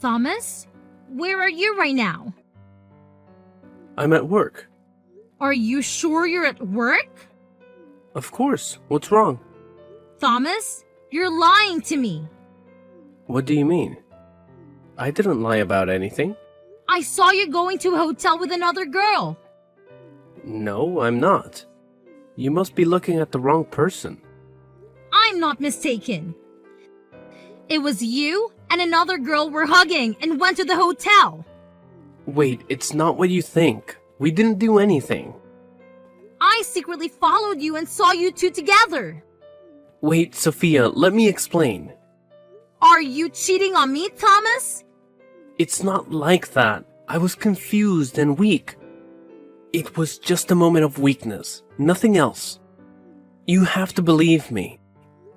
Thomas, where are you right now? I'm at work. Are you sure you're at work? Of course. What's wrong? Thomas, you're lying to me. What do you mean? I didn't lie about anything. I saw you going to a hotel with another girl. No, I'm not. You must be looking at the wrong person. I'm not mistaken. It was you and another girl were hugging and went to the hotel. Wait, it's not what you think. We didn't do anything. I secretly followed you and saw you two together. Wait, Sophia, let me explain. Are you cheating on me, Thomas? It's not like that. I was confused and weak. It was just a moment of weakness, nothing else. You have to believe me.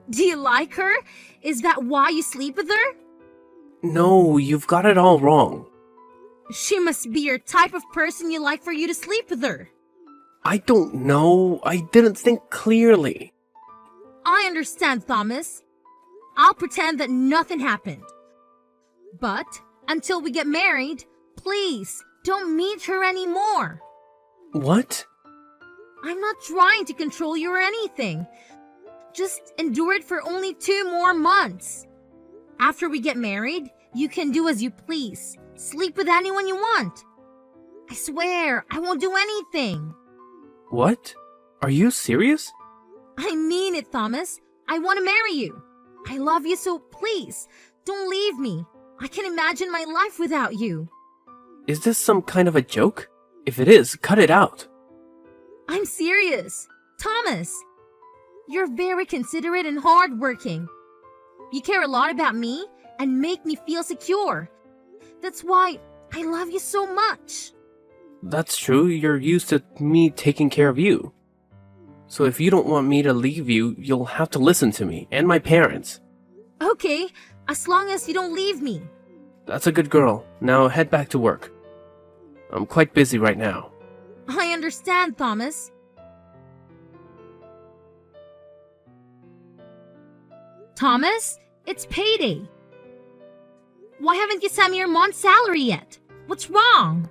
Do you like her? Is that why you sleep with her? No, you've got it all wrong. She must be your type of person you like for you to sleep with her. I don't know. I didn't think clearly. I understand, Thomas. I'll pretend that nothing happened. But until we get married, please don't meet her anymore. What? I'm not trying to control you or anything. Just endure it for only 2 more months. After we get married, you can do as you please. Sleep with anyone you want. I swear, I won't do anything. What? Are you serious? I mean it, Thomas. I want to marry you. I love you, so please, don't leave me. I can't imagine my life without you. Is this some kind of a joke? If it is, cut it out. I'm serious. Thomas, you're very considerate and hardworking. You care a lot about me and make me feel secure. That's why I love you so much. That's true, you're used to me taking care of you. So if you don't want me to leave you, you'll have to listen to me and my parents. Okay, as long as you don't leave me. That's a good girl. Now head back to work. I'm quite busy right now. I understand, Thomas. Thomas, it's payday. Why haven't you sent me your month's salary yet? What's wrong?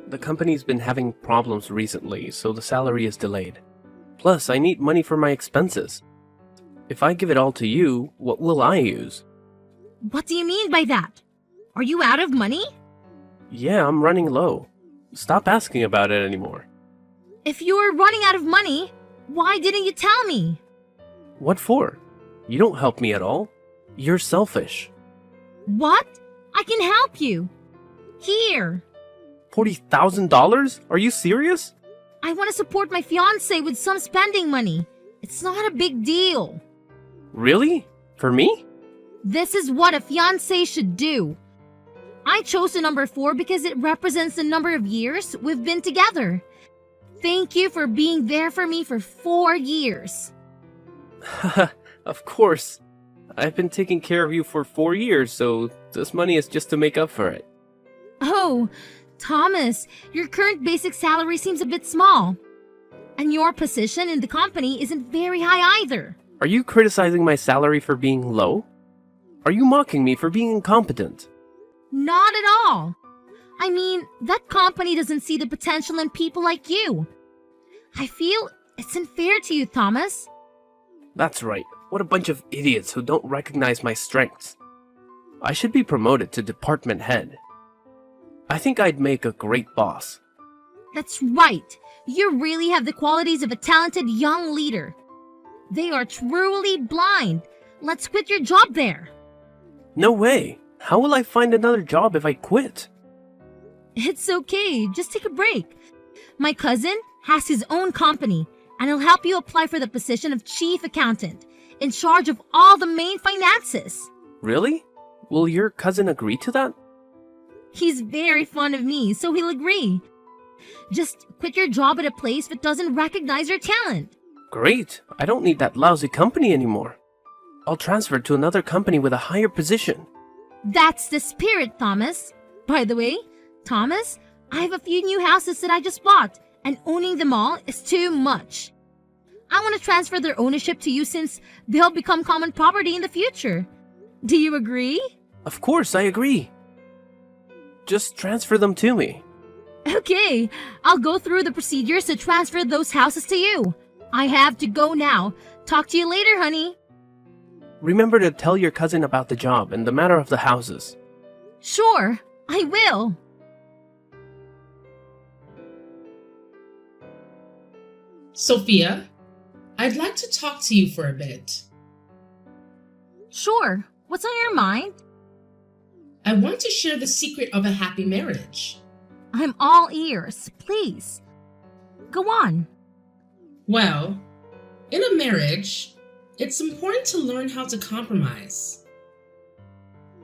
The company's been having problems recently, so the salary is delayed. Plus, I need money for my expenses. If I give it all to you, what will I use? What do you mean by that? Are you out of money? Yeah, I'm running low. Stop asking about it anymore. If you're running out of money, why didn't you tell me? What for? You don't help me at all. You're selfish. What? I can help you. Here. $40,000? Are you serious? I want to support my fiancé with some spending money. It's not a big deal. Really? For me? This is what a fiancé should do. I chose the number 4 because it represents the number of years we've been together. Thank you for being there for me for 4 years. Of course. I've been taking care of you for 4 years, so this money is just to make up for it. Oh, Thomas, your current basic salary seems a bit small. And your position in the company isn't very high either. Are you criticizing my salary for being low? Are you mocking me for being incompetent? Not at all. I mean, that company doesn't see the potential in people like you. I feel it's unfair to you, Thomas. That's right. What a bunch of idiots who don't recognize my strengths. I should be promoted to department head. I think I'd make a great boss. That's right. You really have the qualities of a talented young leader. They are truly blind. Let's quit your job there. No way. How will I find another job if I quit? It's okay. Just take a break. My cousin has his own company, and he'll help you apply for the position of chief accountant, in charge of all the main finances. Really? Will your cousin agree to that? He's very fond of me, so he'll agree. Just quit your job at a place that doesn't recognize your talent. Great. I don't need that lousy company anymore. I'll transfer to another company with a higher position. That's the spirit, Thomas. By the way, Thomas, I have a few new houses that I just bought, and owning them all is too much. I want to transfer their ownership to you since they'll become common property in the future. Do you agree? Of course, I agree. Just transfer them to me. Okay, I'll go through the procedures to transfer those houses to you. I have to go now. Talk to you later, honey. Remember to tell your cousin about the job and the matter of the houses. Sure, I will. Sophia, I'd like to talk to you for a bit. Sure, what's on your mind? I want to share the secret of a happy marriage. I'm all ears, please. Go on. Well, in a marriage, it's important to learn how to compromise.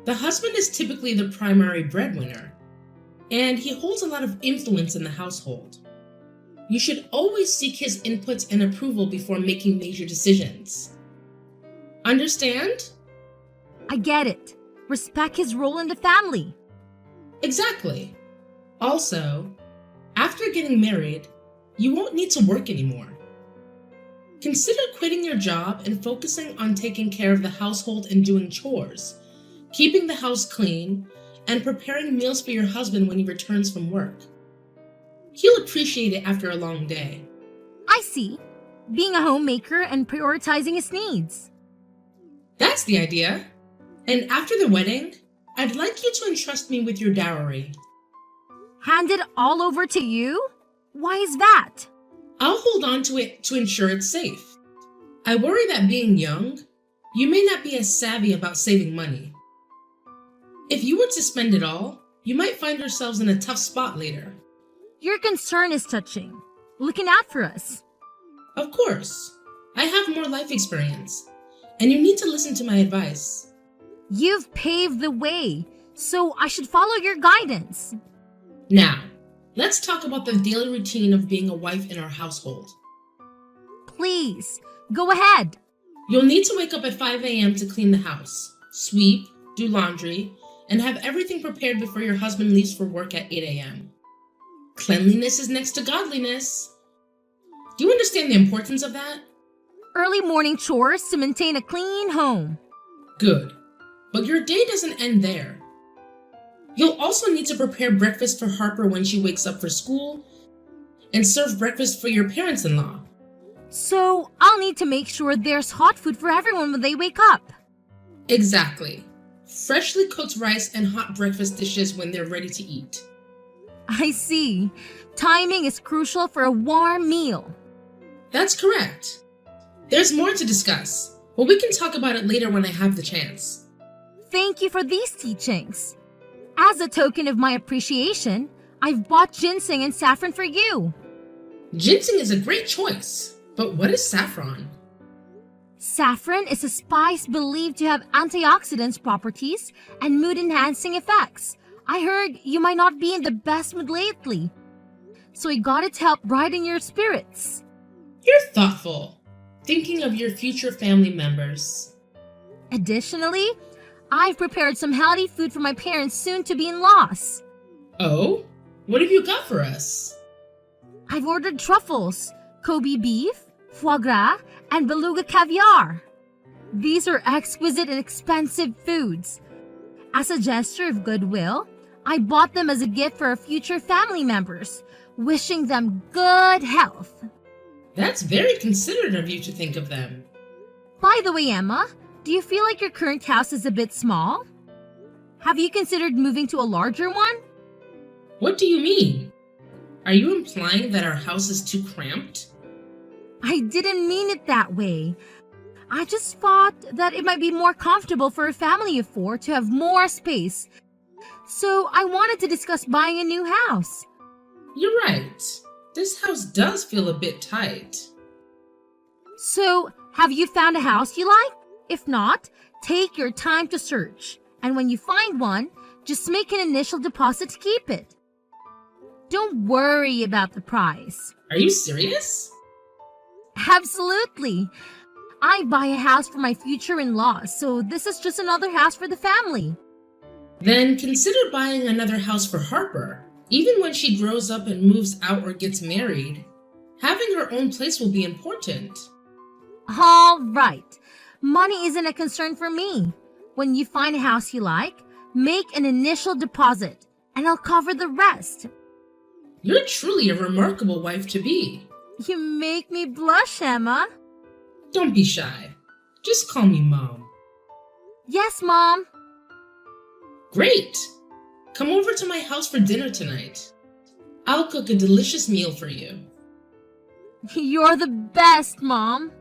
The husband is typically the primary breadwinner, and he holds a lot of influence in the household. You should always seek his input and approval before making major decisions. Understand? I get it. Respect his role in the family. Exactly. Also, after getting married, you won't need to work anymore. Consider quitting your job and focusing on taking care of the household and doing chores, keeping the house clean, and preparing meals for your husband when he returns from work. He'll appreciate it after a long day. I see. Being a homemaker and prioritizing his needs. That's the idea. And after the wedding, I'd like you to entrust me with your dowry. Hand it all over to you? Why is that? I'll hold on to it to ensure it's safe. I worry that being young, you may not be as savvy about saving money. If you were to spend it all, you might find yourselves in a tough spot later. Your concern is touching. Looking out for us. Of course, I have more life experience, and you need to listen to my advice. You've paved the way, so I should follow your guidance. Now, let's talk about the daily routine of being a wife in our household. Please, go ahead. You'll need to wake up at 5 a.m. to clean the house, sweep, do laundry, and have everything prepared before your husband leaves for work at 8 a.m. Cleanliness is next to godliness. Do you understand the importance of that? Early morning chores to maintain a clean home. Good. But your day doesn't end there. You'll also need to prepare breakfast for Harper when she wakes up for school and serve breakfast for your parents-in-law. So I'll need to make sure there's hot food for everyone when they wake up. Exactly. Freshly cooked rice and hot breakfast dishes when they're ready to eat. I see. Timing is crucial for a warm meal. That's correct. There's more to discuss, but we can talk about it later when I have the chance. Thank you for these teachings. As a token of my appreciation, I've bought ginseng and saffron for you. Ginseng is a great choice, but what is saffron? Saffron is a spice believed to have antioxidant properties and mood-enhancing effects. I heard you might not be in the best mood lately, so I got it to help brighten your spirits. You're thoughtful, thinking of your future family members. Additionally, I've prepared some healthy food for my parents' soon-to-be-in-laws. Oh? What have you got for us? I've ordered truffles, Kobe beef, foie gras, and beluga caviar. These are exquisite and expensive foods. As a gesture of goodwill, I bought them as a gift for our future family members, wishing them good health. That's very considerate of you to think of them. By the way, Emma, do you feel like your current house is a bit small? Have you considered moving to a larger one? What do you mean? Are you implying that our house is too cramped? I didn't mean it that way. I just thought that it might be more comfortable for a family of 4 to have more space. So I wanted to discuss buying a new house. You're right. This house does feel a bit tight. So, have you found a house you like? If not, take your time to search. And when you find one, just make an initial deposit to keep it. Don't worry about the price. Are you serious? Absolutely. I buy a house for my future in-laws, so this is just another house for the family. Then consider buying another house for Harper. Even when she grows up and moves out or gets married, having her own place will be important. All right. Money isn't a concern for me. When you find a house you like, make an initial deposit. and I'll cover the rest. You're truly a remarkable wife to be. You make me blush, Emma. Don't be shy. Just call me Mom. Yes, Mom. Great! Come over to my house for dinner tonight. I'll cook a delicious meal for you. You're the best, Mom.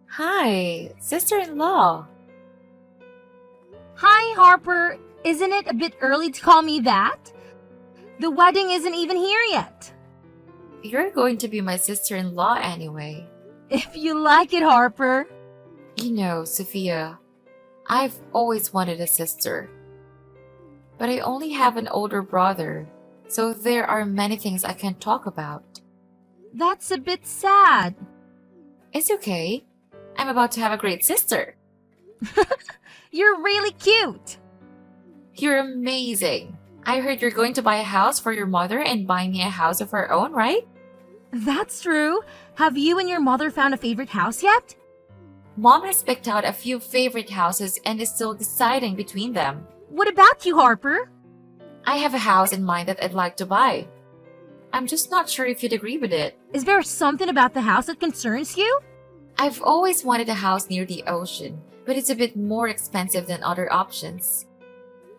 Hi, sister-in-law. Hi, Harper. Isn't it a bit early to call me that? The wedding isn't even here yet. You're going to be my sister-in-law anyway. If you like it, Harper. You know, Sophia, I've always wanted a sister. But I only have an older brother, so there are many things I can't talk about. That's a bit sad. It's okay. I'm about to have a great sister. You're really cute. You're amazing. I heard you're going to buy a house for your mother and buy me a house of her own, right? That's true. Have you and your mother found a favorite house yet? Mom has picked out a few favorite houses and is still deciding between them. What about you, Harper? I have a house in mind that I'd like to buy. I'm just not sure if you'd agree with it. Is there something about the house that concerns you? I've always wanted a house near the ocean, but it's a bit more expensive than other options.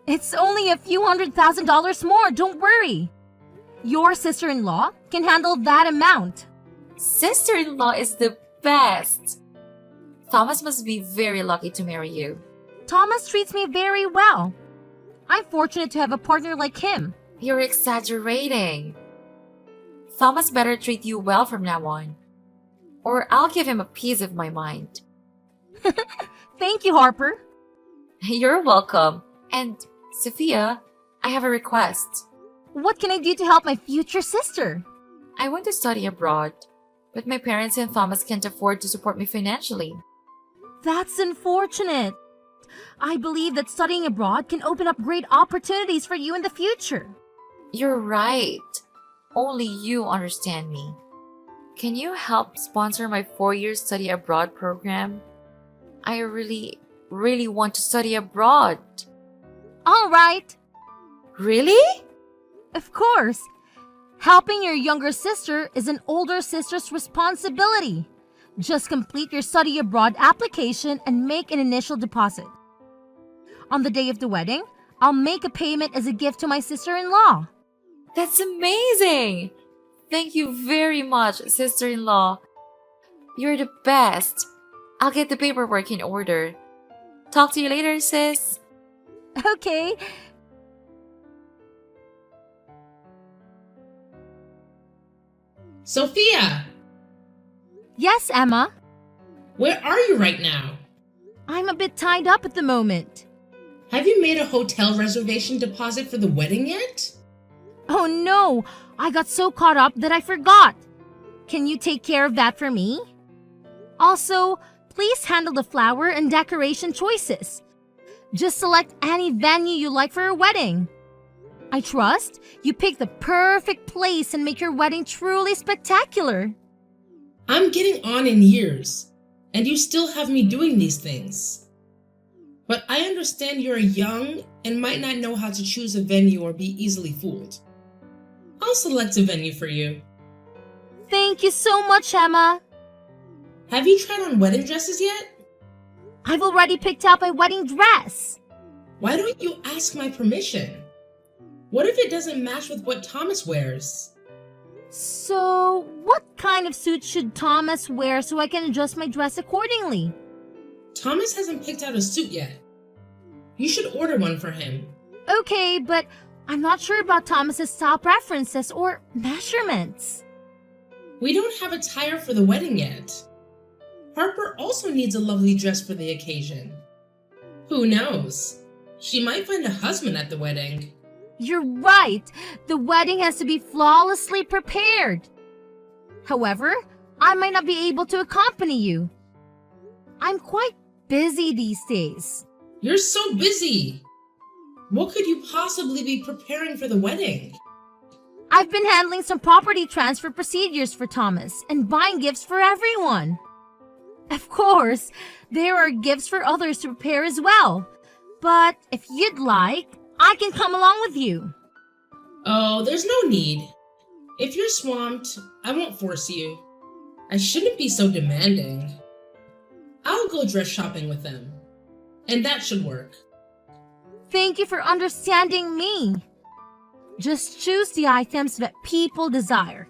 It's only a few $100,000 more, don't worry. Your sister-in-law can handle that amount. Sister-in-law is the best! Thomas must be very lucky to marry you. Thomas treats me very well. I'm fortunate to have a partner like him. You're exaggerating. Thomas better treat you well from now on, or I'll give him a piece of my mind. Thank you, Harper. You're welcome. And, Sophia, I have a request. What can I do to help my future sister? I want to study abroad, but my parents and Thomas can't afford to support me financially. That's unfortunate. I believe that studying abroad can open up great opportunities for you in the future. You're right. Only you understand me. Can you help sponsor my 4-year study abroad program? I really want to study abroad. All right. Really? Of course. Helping your younger sister is an older sister's responsibility. Just complete your study abroad application and make an initial deposit. On the day of the wedding, I'll make a payment as a gift to my sister-in-law. That's amazing! Thank you very much, sister-in-law. You're the best. I'll get the paperwork in order. Talk to you later, sis. Okay. Sophia! Yes, Emma. Where are you right now? I'm a bit tied up at the moment. Have you made a hotel reservation deposit for the wedding yet? Oh no, I got so caught up that I forgot. Can you take care of that for me? Also, please handle the flower and decoration choices. Just select any venue you like for your wedding. I trust you pick the perfect place and make your wedding truly spectacular. I'm getting on in years, and you still have me doing these things. But I understand you're young and might not know how to choose a venue or be easily fooled. I'll select a venue for you. Thank you so much, Emma. Have you tried on wedding dresses yet? I've already picked out my wedding dress. Why don't you ask my permission? What if it doesn't match with what Thomas wears? So, what kind of suit should Thomas wear so I can adjust my dress accordingly? Thomas hasn't picked out a suit yet. You should order one for him. Okay, but I'm not sure about Thomas's style preferences or measurements. We don't have attire for the wedding yet. Harper also needs a lovely dress for the occasion. Who knows? She might find a husband at the wedding. You're right. The wedding has to be flawlessly prepared. However, I might not be able to accompany you. I'm quite busy these days. You're so busy. What could you possibly be preparing for the wedding? I've been handling some property transfer procedures for Thomas and buying gifts for everyone. Of course, there are gifts for others to prepare as well. But if you'd like, I can come along with you. Oh, there's no need. If you're swamped, I won't force you. I shouldn't be so demanding. I'll go dress shopping with them. And that should work. Thank you for understanding me. Just choose the items that people desire,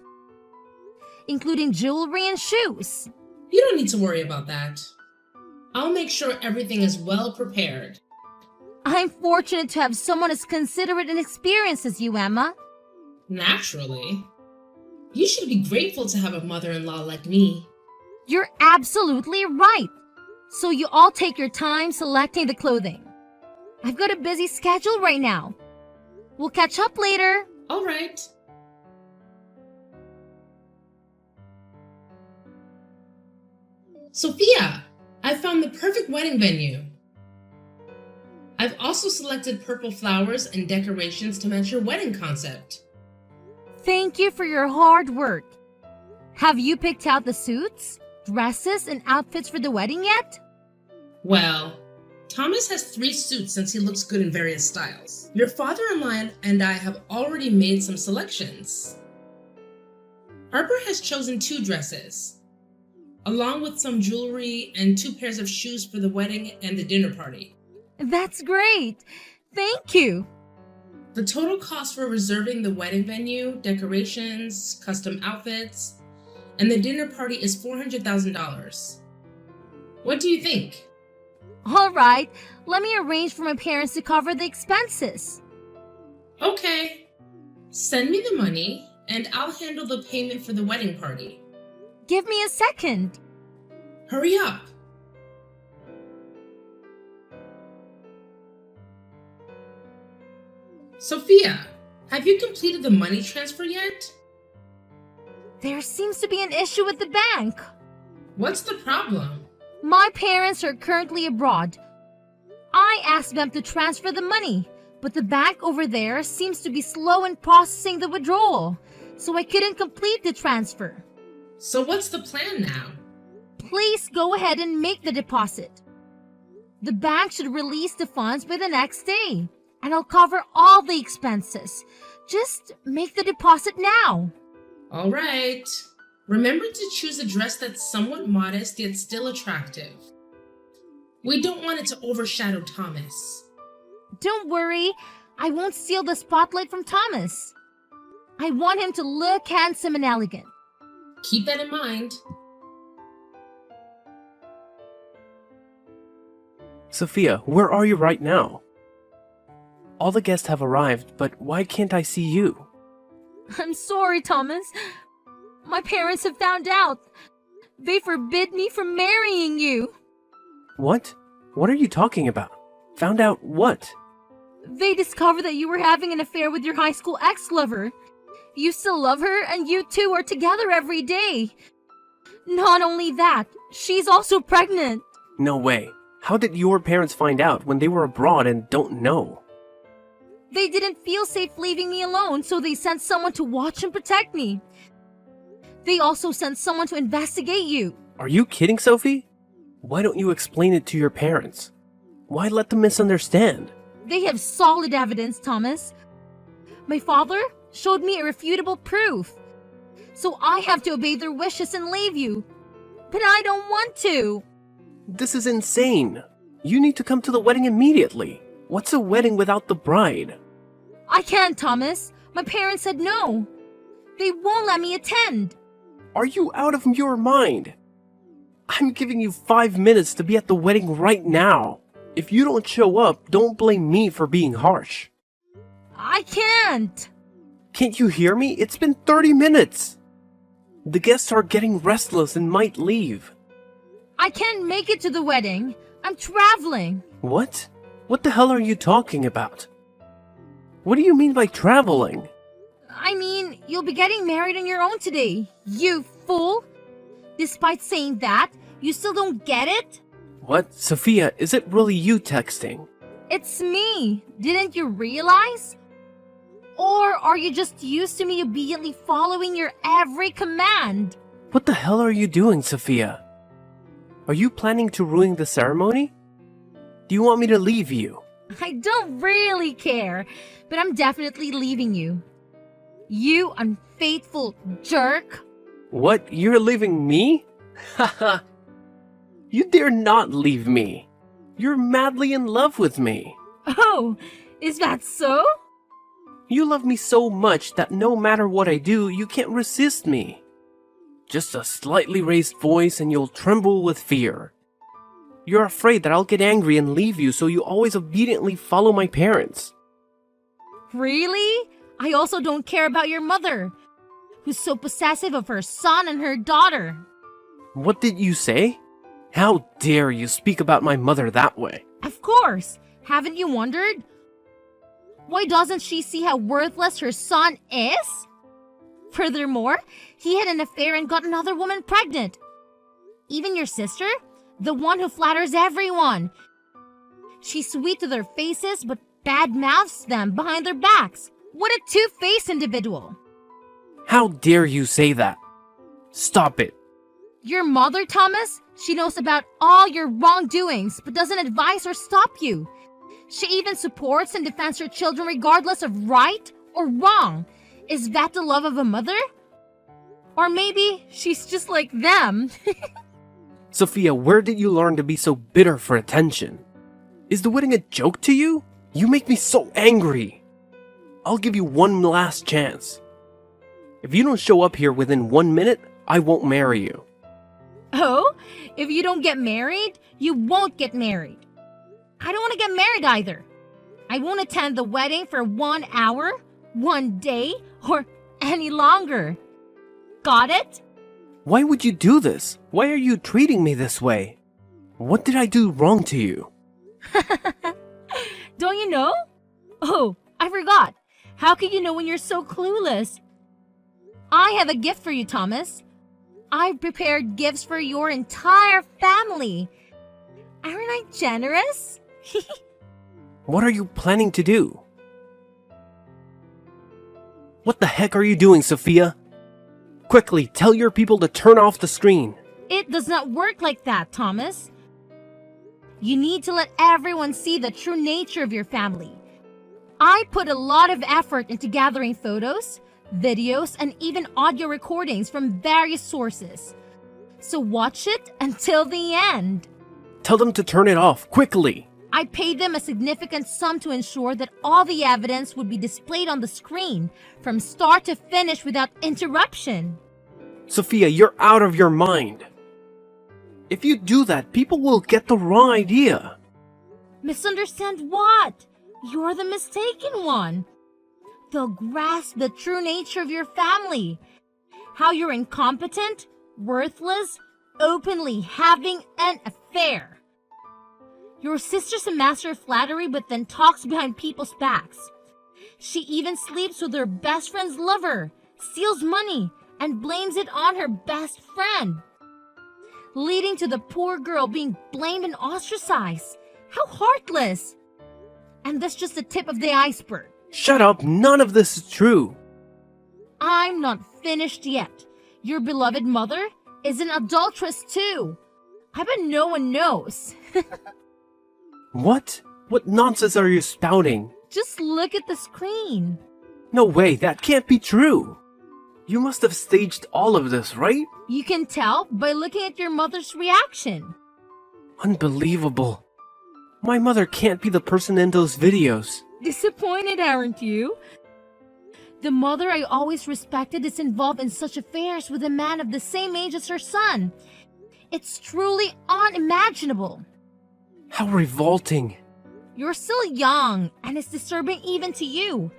including jewelry and shoes. You don't need to worry about that. I'll make sure everything is well prepared. I'm fortunate to have someone as considerate and experienced as you, Emma. Naturally. You should be grateful to have a mother-in-law like me. You're absolutely right. So you all take your time selecting the clothing. I've got a busy schedule right now. We'll catch up later. All right. Sophia, I found the perfect wedding venue. I've also selected purple flowers and decorations to match your wedding concept. Thank you for your hard work. Have you picked out the suits, dresses, and outfits for the wedding yet? Well, Thomas has 3 suits since he looks good in various styles. Your father-in-law and I have already made some selections. Harper has chosen 2 dresses, along with some jewelry and 2 pairs of shoes for the wedding and the dinner party. That's great. Thank you. The total cost for reserving the wedding venue, decorations, custom outfits, and the dinner party is $400,000. What do you think? All right, let me arrange for my parents to cover the expenses. Okay. Send me the money, and I'll handle the payment for the wedding party. Give me a second. Hurry up. Sophia, have you completed the money transfer yet? There seems to be an issue with the bank. What's the problem? My parents are currently abroad. I asked them to transfer the money, but the bank over there seems to be slow in processing the withdrawal, so I couldn't complete the transfer. So what's the plan now? Please go ahead and make the deposit. The bank should release the funds by the next day, and I'll cover all the expenses. Just make the deposit now. All right. Remember to choose a dress that's somewhat modest yet still attractive. We don't want it to overshadow Thomas. Don't worry, I won't steal the spotlight from Thomas. I want him to look handsome and elegant. Keep that in mind. Sophia, where are you right now? All the guests have arrived, but why can't I see you? I'm sorry, Thomas. My parents have found out. They forbid me from marrying you. What? What are you talking about? Found out what? They discovered that you were having an affair with your high school ex-lover. You still love her, and you two are together every day. Not only that, she's also pregnant. No way. How did your parents find out when they were abroad and don't know? They didn't feel safe leaving me alone, so they sent someone to watch and protect me. They also sent someone to investigate you. Are you kidding, Sophie? Why don't you explain it to your parents? Why let them misunderstand? They have solid evidence, Thomas. My father showed me irrefutable proof. So I have to obey their wishes and leave you. But I don't want to. This is insane. You need to come to the wedding immediately. What's a wedding without the bride? I can't, Thomas. My parents said no. They won't let me attend. Are you out of your mind? I'm giving you 5 minutes to be at the wedding right now. If you don't show up, don't blame me for being harsh. I can't. Can't you hear me? It's been 30 minutes. The guests are getting restless and might leave. I can't make it to the wedding. I'm traveling. What? What the hell are you talking about? What do you mean by traveling? I mean, you'll be getting married on your own today. You fool. Despite saying that, you still don't get it? What? Sophia, is it really you texting? It's me. Didn't you realize? Or are you just used to me obediently following your every command? What the hell are you doing, Sophia? Are you planning to ruin the ceremony? Do you want me to leave you? I don't really care, but I'm definitely leaving you. You unfaithful jerk. What? You're leaving me? Haha. You dare not leave me. You're madly in love with me. Oh, is that so? You love me so much that no matter what I do, you can't resist me. Just a slightly raised voice and you'll tremble with fear. You're afraid that I'll get angry and leave you, so you always obediently follow my parents. Really? I also don't care about your mother, who's so possessive of her son and her daughter. What did you say? How dare you speak about my mother that way? Of course. Haven't you wondered? Why doesn't she see how worthless her son is? Furthermore, he had an affair and got another woman pregnant. Even your sister, the one who flatters everyone. She's sweet to their faces but bad mouths them behind their backs. What a two-faced individual. How dare you say that? Stop it. Your mother, Thomas, she knows about all your wrongdoings but doesn't advise or stop you. She even supports and defends her children regardless of right or wrong. Is that the love of a mother? Or maybe she's just like them. Sophia, where did you learn to be so bitter for attention? Is the wedding a joke to you? You make me so angry. I'll give you one last chance. If you don't show up here within 1 minute, I won't marry you. Oh, if you don't get married, you won't get married. I don't want to get married either. I won't attend the wedding for 1 hour, 1 day, or any longer. Got it? Why would you do this? Why are you treating me this way? What did I do wrong to you? Don't you know? Oh, I forgot. How can you know when you're so clueless? I have a gift for you, Thomas. I've prepared gifts for your entire family. Aren't I generous? What are you planning to do? What the heck are you doing, Sophia? Quickly, tell your people to turn off the screen. It does not work like that, Thomas. You need to let everyone see the true nature of your family. I put a lot of effort into gathering photos, videos, and even audio recordings from various sources. So watch it until the end. Tell them to turn it off, quickly. I paid them a significant sum to ensure that all the evidence would be displayed on the screen from start to finish without interruption. Sophia, you're out of your mind. If you do that, people will get the wrong idea. Misunderstand what? You're the mistaken one. They'll grasp the true nature of your family. How you're incompetent, worthless, openly having an affair. Your sister's a master of flattery but then talks behind people's backs. She even sleeps with her best friend's lover, steals money, and blames it on her best friend, leading to the poor girl being blamed and ostracized. How heartless! And that's just the tip of the iceberg. Shut up, none of this is true. I'm not finished yet. Your beloved mother is an adulteress too. I bet no one knows. What? What nonsense are you spouting? Just look at the screen. No way, that can't be true. You must have staged all of this, right? You can tell by looking at your mother's reaction. Unbelievable. My mother can't be the person in those videos. Disappointed, aren't you? The mother I always respected is involved in such affairs with a man of the same age as her son. It's truly unimaginable. How revolting. You're still young, and it's disturbing even to you.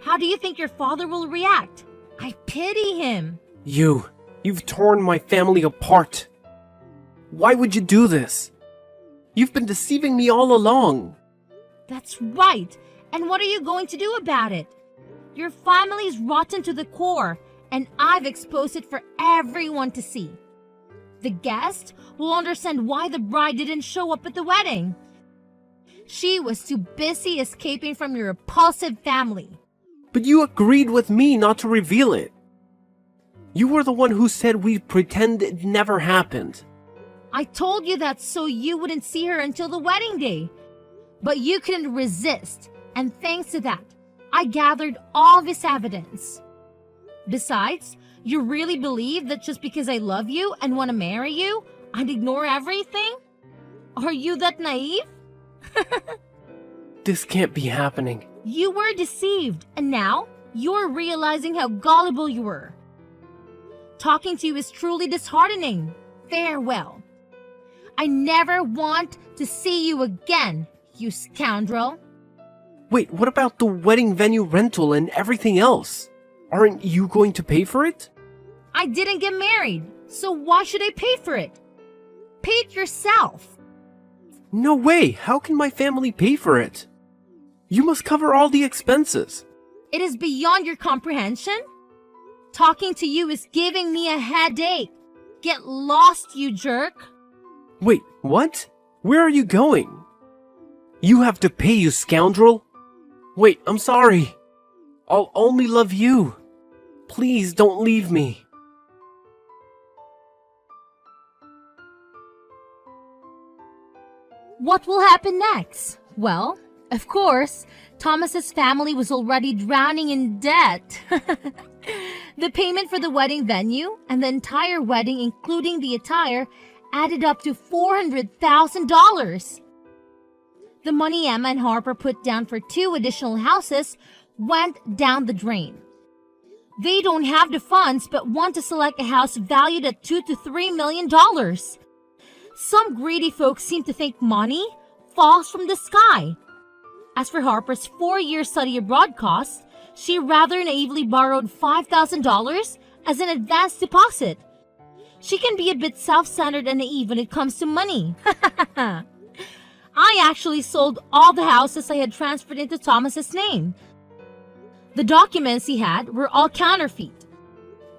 How do you think your father will react? I pity him. You've torn my family apart. Why would you do this? You've been deceiving me all along. That's right. And what are you going to do about it? Your family's rotten to the core, and I've exposed it for everyone to see. The guest will understand why the bride didn't show up at the wedding. She was too busy escaping from your repulsive family. But you agreed with me not to reveal it. You were the one who said we'd pretend it never happened. I told you that so you wouldn't see her until the wedding day. But you couldn't resist, and thanks to that, I gathered all this evidence. Besides, you really believe that just because I love you and want to marry you, I'd ignore everything? Are you that naive? This can't be happening. You were deceived, and now you're realizing how gullible you were. Talking to you is truly disheartening. Farewell. I never want to see you again, you scoundrel. Wait, what about the wedding venue rental and everything else? Aren't you going to pay for it? I didn't get married, so why should I pay for it? Pay it yourself. No way! How can my family pay for it? You must cover all the expenses. It is beyond your comprehension. Talking to you is giving me a headache. Get lost, you jerk. Wait, what? Where are you going? You have to pay, you scoundrel! Wait, I'm sorry. I'll only love you. Please don't leave me. What will happen next? Well, of course, Thomas's family was already drowning in debt. The payment for the wedding venue and the entire wedding, including the attire, added up to $400,000. The money Emma and Harper put down for 2 additional houses went down the drain. They don't have the funds but want to select a house valued at $2 to $3 million. Some greedy folks seem to think money falls from the sky. As for Harper's 4-year study abroad costs, she rather naively borrowed $5,000 as an advance deposit. She can be a bit self-centered and naive when it comes to money. I actually sold all the houses I had transferred into Thomas's name. The documents he had were all counterfeit.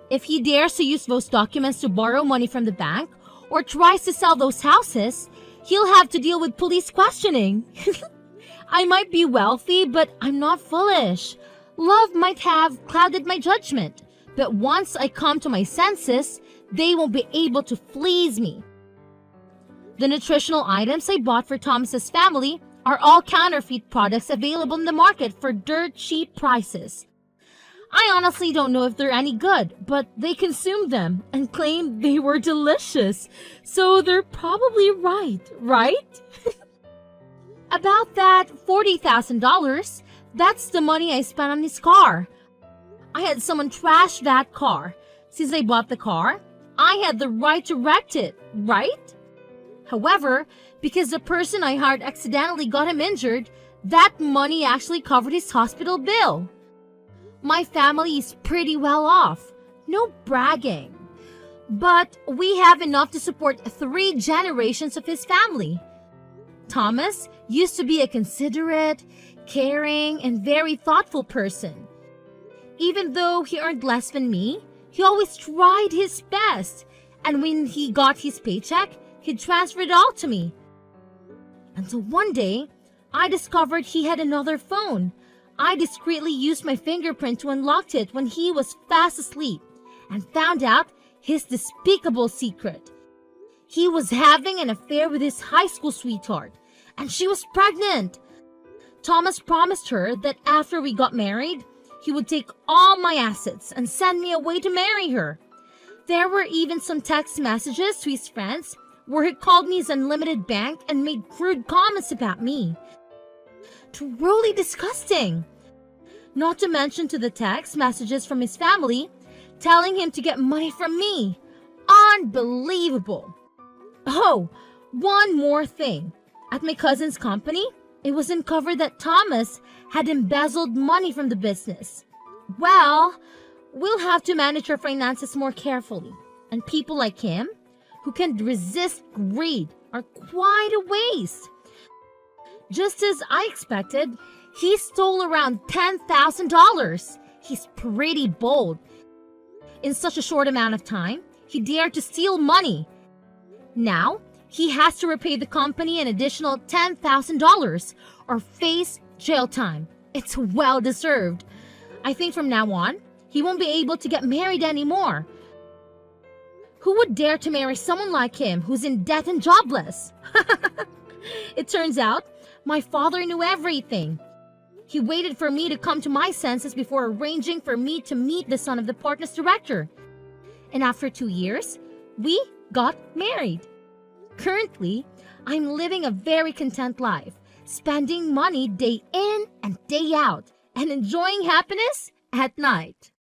If he dares to use those documents to borrow money from the bank or tries to sell those houses, he'll have to deal with police questioning. I might be wealthy, but I'm not foolish. Love might have clouded my judgment, but once I come to my senses, they won't be able to fleece me. The nutritional items I bought for Thomas's family are all counterfeit products available in the market for dirt cheap prices. I honestly don't know if they're any good, but they consumed them and claimed they were delicious. So they're probably right? About that $40,000, that's the money I spent on his car. I had someone trash that car. Since I bought the car, I had the right to wreck it, right? However, because the person I hired accidentally got him injured, that money actually covered his hospital bill. My family is pretty well off. No bragging. But we have enough to support 3 generations of his family. Thomas used to be a considerate, caring, and very thoughtful person. Even though he earned less than me, he always tried his best. And when he got his paycheck, he transferred it all to me. Until one day, I discovered he had another phone. I discreetly used my fingerprint to unlock it when he was fast asleep and found out his despicable secret. He was having an affair with his high school sweetheart, and she was pregnant. Thomas promised her that after we got married, he would take all my assets and send me away to marry her. There were even some text messages to his friends where he called me his unlimited bank and made crude comments about me. Truly disgusting. Not to mention to the text messages from his family telling him to get money from me. Unbelievable. Oh, one more thing. At my cousin's company, it was uncovered that Thomas had embezzled money from the business. Well, we'll have to manage our finances more carefully. And people like him, who can resist greed, are quite a waste. Just as I expected, he stole around $10,000. He's pretty bold. In such a short amount of time, he dared to steal money. Now, he has to repay the company an additional $10,000 or face jail time. It's well deserved. I think from now on, he won't be able to get married anymore. Who Who would dare to marry someone like him who's in debt and jobless? It turns out my father knew everything. He waited for me to come to my senses before arranging for me to meet the son of the partner's director. And after 2 years, we got married. Currently, I'm living a very content life, spending money day in and day out, and enjoying happiness at night.